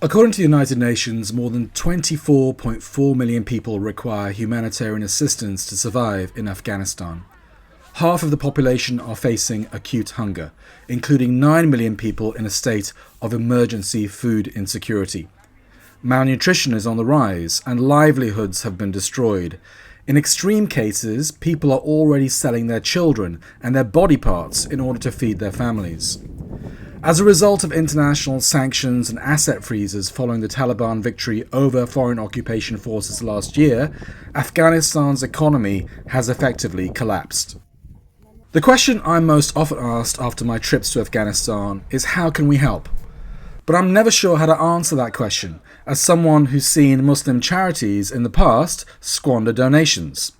According to the United Nations, more than 24.4 million people require humanitarian assistance to survive in Afghanistan. Half of the population are facing acute hunger, including 9 million people in a state of emergency food insecurity. Malnutrition is on the rise and livelihoods have been destroyed. In extreme cases, people are already selling their children and their body parts in order to feed their families. As a result of international sanctions and asset freezes following the Taliban victory over foreign occupation forces last year, Afghanistan's economy has effectively collapsed. The question I'm most often asked after my trips to Afghanistan is how can we help? But I'm never sure how to answer that question, as someone who's seen Muslim charities in the past squander donations.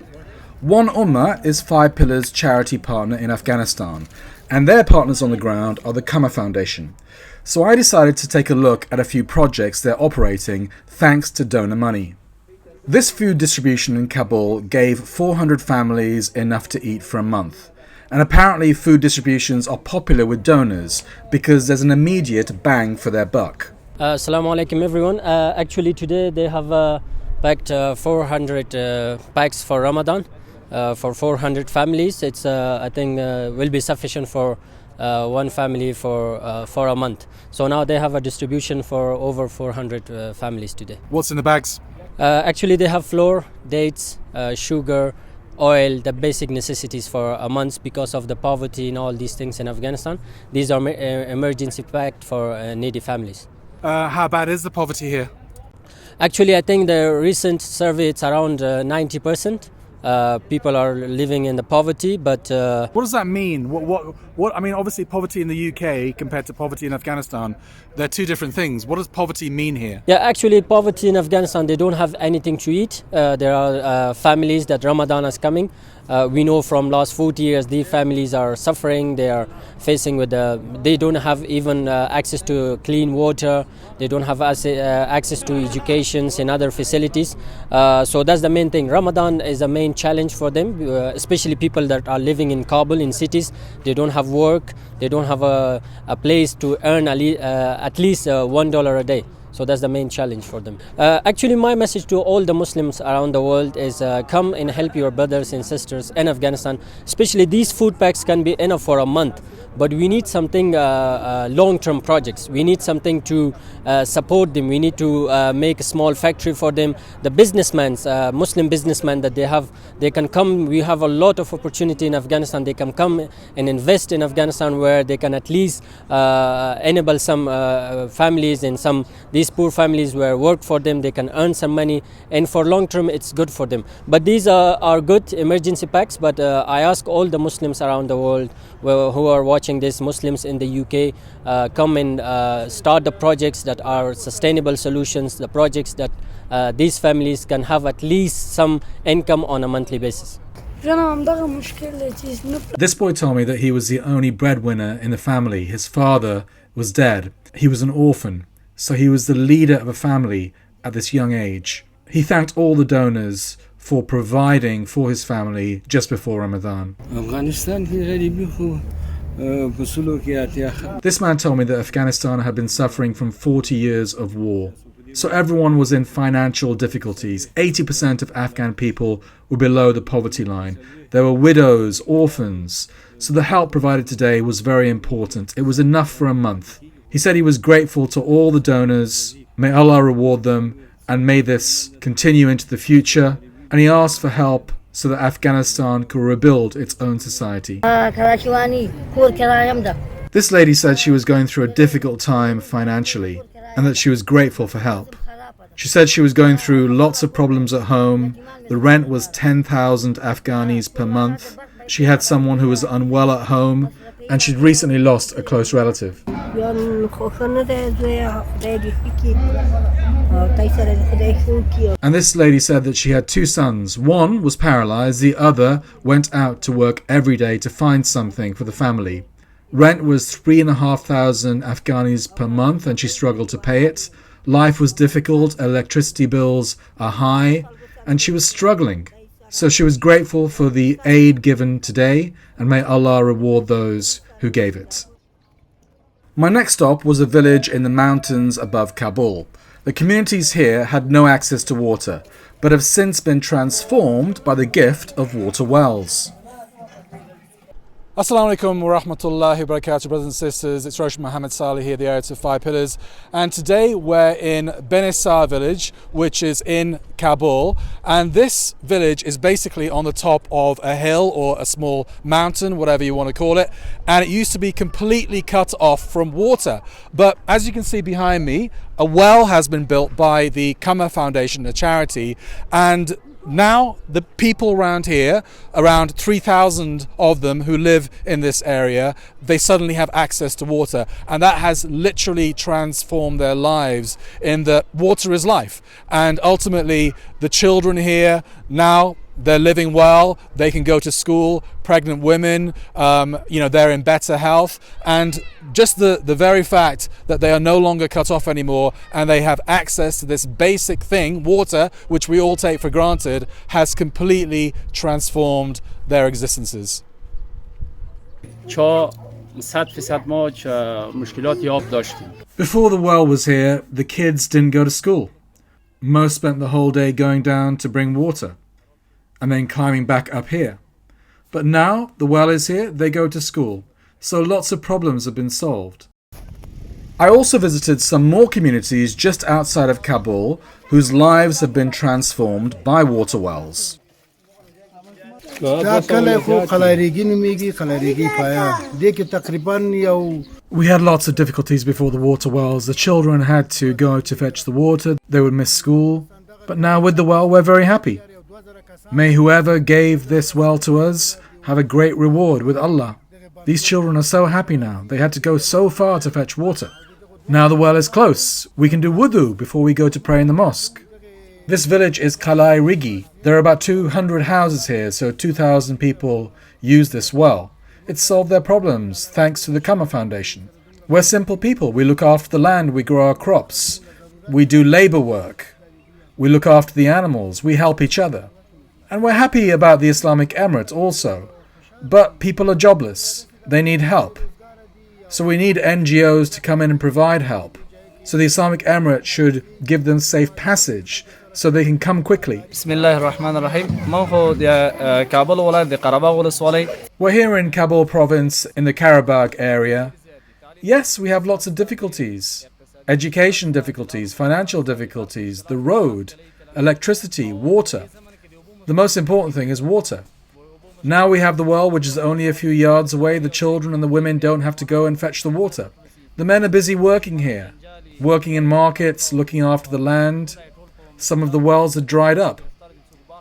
One Ummah is Five Pillars charity partner in Afghanistan, and their partners on the ground are the QAMAR Foundation. So I decided to take a look at a few projects they're operating thanks to donor money. This food distribution in Kabul gave 400 families enough to eat for a month. And apparently food distributions are popular with donors because there's an immediate bang for their buck. Assalamu alaikum everyone. Actually today they have packed 400 packs for Ramadan for 400 families. It's I think will be sufficient for one family for a month. So now they have a distribution for over 400 families today. What's in the bags? Actually they have flour, dates, sugar, oil, the basic necessities for a month because of the poverty and all these things in Afghanistan. These are emergency packed for needy families. How bad is the poverty here? Actually, I think the recent survey, it's around 90%. People are living in the poverty, but what does that mean? What? I mean, obviously, poverty in the UK compared to poverty in Afghanistan, they're two different things. What does poverty mean here? Yeah, actually, poverty in Afghanistan, they don't have anything to eat. There are families that Ramadan is coming. We know from last 40 years, these families are suffering. They are facing with they don't have even access to clean water. They don't have access to education and other facilities. So that's the main thing. Ramadan is a main challenge for them, especially people that are living in Kabul, in cities. They don't have work. They don't have a place to earn at least $1 a day. So that's the main challenge for them. Actually, my message to all the Muslims around the world is come and help your brothers and sisters in Afghanistan. Especially these food packs can be enough for a month. But we need something long-term projects. We need something to support them. We need to make a small factory for them. The businessmen, Muslim businessmen that they can come. We have a lot of opportunity in Afghanistan. They can come and invest in Afghanistan where they can at least enable some families and these poor families where work for them. They can earn some money, and for long-term, it's good for them. But these are good emergency packs. But I ask all the Muslims around the world who are watching this, Muslims in the UK, come and start the projects that are sustainable solutions, the projects that these families can have at least some income on a monthly basis. This boy told me that he was the only breadwinner in the family. His father was dead. He was an orphan, so he was the leader of a family at this young age. He thanked all the donors for providing for his family just before Ramadan. This man told me that Afghanistan had been suffering from 40 years of war. So everyone was in financial difficulties. 80% of Afghan people were below the poverty line. There were widows, orphans. So the help provided today was very important. It was enough for a month. He said he was grateful to all the donors. May Allah reward them, and may this continue into the future. And he asked for help so that Afghanistan could rebuild its own society. This lady said she was going through a difficult time financially and that she was grateful for help. She said she was going through lots of problems at home. The rent was 10,000 Afghanis per month. She had someone who was unwell at home, and she'd recently lost a close relative. And this lady said that she had two sons. One was paralyzed, the other went out to work every day to find something for the family. Rent was 3,500 Afghanis per month and she struggled to pay it. Life was difficult, electricity bills are high, and she was struggling. So she was grateful for the aid given today, and may Allah reward those who gave it. My next stop was a village in the mountains above Kabul. The communities here had no access to water, but have since been transformed by the gift of water wells. Assalamu alaikum wa rahmatullahi wa barakatuh, brothers and sisters. It's Roshan Muhammed Salih here, the heir of 5 pillars. And today we're in Benisar village, which is in Kabul. And this village is basically on the top of a hill or a small mountain, whatever you want to call it. And it used to be completely cut off from water. But as you can see behind me, a well has been built by the QAMAR Foundation, a charity. And now the people around here, around 3,000 of them who live in this area, they suddenly have access to water, and that has literally transformed their lives in that water is life. And ultimately the children here now, they're living well, they can go to school, pregnant women, they're in better health, and just the very fact that they are no longer cut off anymore and they have access to this basic thing, water, which we all take for granted, has completely transformed their existences. Before the well was here, the kids didn't go to school. Most spent the whole day going down to bring water and then climbing back up here. But now the well is here, they go to school. So lots of problems have been solved. I also visited some more communities just outside of Kabul whose lives have been transformed by water wells. We had lots of difficulties before the water wells. The children had to go to fetch the water, they would miss school. But now with the well, we're very happy. May whoever gave this well to us have a great reward with Allah. These children are so happy now. They had to go so far to fetch water. Now the well is close. We can do wudu before we go to pray in the mosque. This village is Kalai Rigi. There are about 200 houses here, so 2,000 people use this well. It solved their problems thanks to the QAMAR Foundation. We're simple people. We look after the land, we grow our crops. We do labor work. We look after the animals. We help each other. And we're happy about the Islamic Emirate also. But people are jobless. They need help. So we need NGOs to come in and provide help. So the Islamic Emirate should give them safe passage so they can come quickly. We're here in Kabul province in the Karabakh area. Yes, we have lots of difficulties. Education difficulties, financial difficulties, the road, electricity, water. The most important thing is water. Now we have the well, which is only a few yards away. The children and the women don't have to go and fetch the water. The men are busy working here, working in markets, looking after the land. Some of the wells had dried up,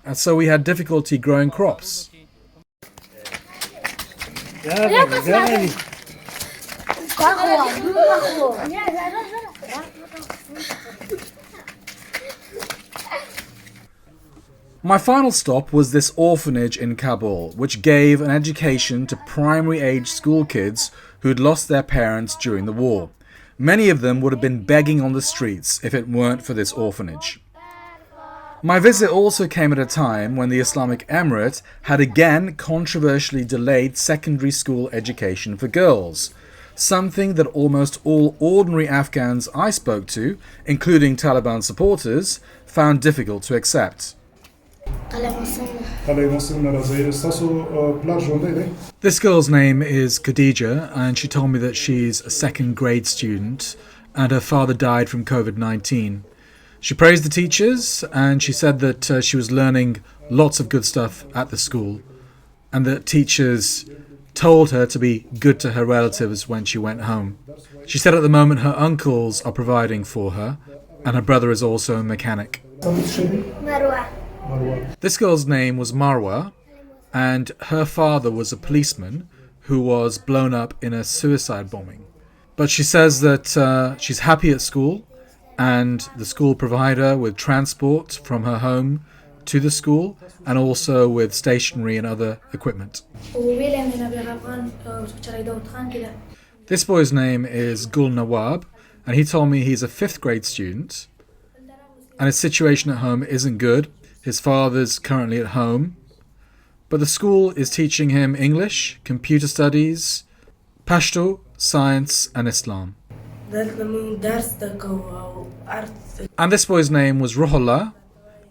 and so we had difficulty growing crops. My final stop was this orphanage in Kabul, which gave an education to primary-age school kids who'd lost their parents during the war. Many of them would have been begging on the streets if it weren't for this orphanage. My visit also came at a time when the Islamic Emirate had again controversially delayed secondary school education for girls, something that almost all ordinary Afghans I spoke to, including Taliban supporters, found difficult to accept. This girl's name is Khadija, and she told me that she's a second grade student and her father died from COVID-19. She praised the teachers and she said that she was learning lots of good stuff at the school and that teachers told her to be good to her relatives when she went home. She said at the moment her uncles are providing for her and her brother is also a mechanic. This girl's name was Marwa, and her father was a policeman who was blown up in a suicide bombing. But she says that she's happy at school, and the school provide her with transport from her home to the school, and also with stationery and other equipment. This boy's name is Gul Nawab, and he told me he's a 5th grade student, and his situation at home isn't good. His father's currently at home, but the school is teaching him English, computer studies, Pashto, science and Islam. And this boy's name was Ruhollah,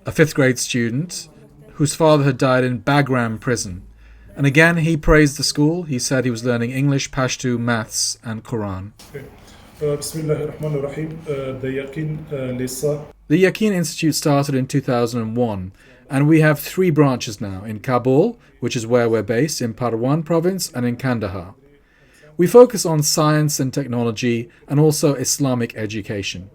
a 5th grade student whose father had died in Bagram prison. And again, he praised the school. He said he was learning English, Pashto, maths and Quran. The YAQEEN Institute started in 2001, and we have 3 branches now, in Kabul, which is where we're based, in Parwan province, and in Kandahar. We focus on science and technology and also Islamic education.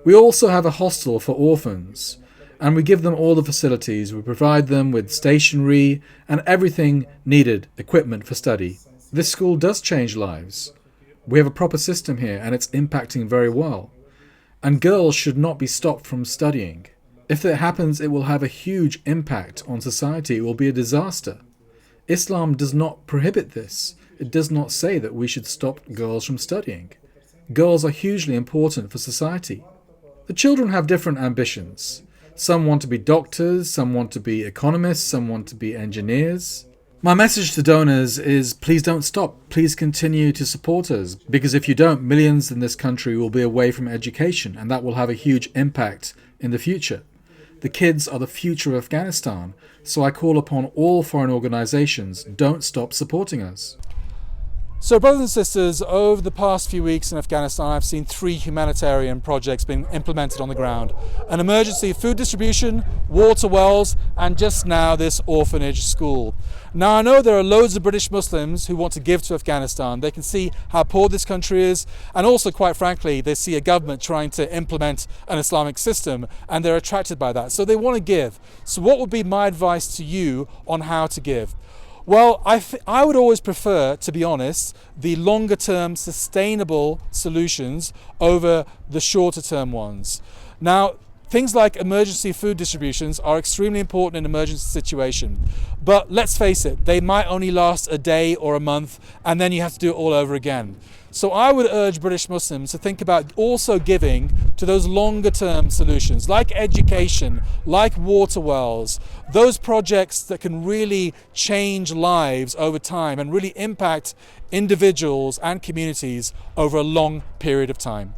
We also have a hostel for orphans, and we give them all the facilities. We provide them with stationery and everything needed, equipment for study. This school does change lives. We have a proper system here, and it's impacting very well. And girls should not be stopped from studying. If that happens, it will have a huge impact on society. It will be a disaster. Islam does not prohibit this. It does not say that we should stop girls from studying. Girls are hugely important for society. The children have different ambitions. Some want to be doctors, some want to be economists, some want to be engineers. My message to donors is please don't stop. Please continue to support us, because if you don't, millions in this country will be away from education, and that will have a huge impact in the future. The kids are the future of Afghanistan, so I call upon all foreign organizations, don't stop supporting us. So brothers and sisters, over the past few weeks in Afghanistan, I've seen 3 humanitarian projects being implemented on the ground. An emergency food distribution, water wells, and just now this orphanage school. Now I know there are loads of British Muslims who want to give to Afghanistan. They can see how poor this country is, and also quite frankly, they see a government trying to implement an Islamic system, and they're attracted by that. So they want to give. So what would be my advice to you on how to give? Well, I would always prefer, to be honest, the longer term sustainable solutions over the shorter term ones. Now, things like emergency food distributions are extremely important in an emergency situation. But let's face it, they might only last a day or a month, and then you have to do it all over again. So I would urge British Muslims to think about also giving to those longer term solutions, like education, like water wells, those projects that can really change lives over time and really impact individuals and communities over a long period of time.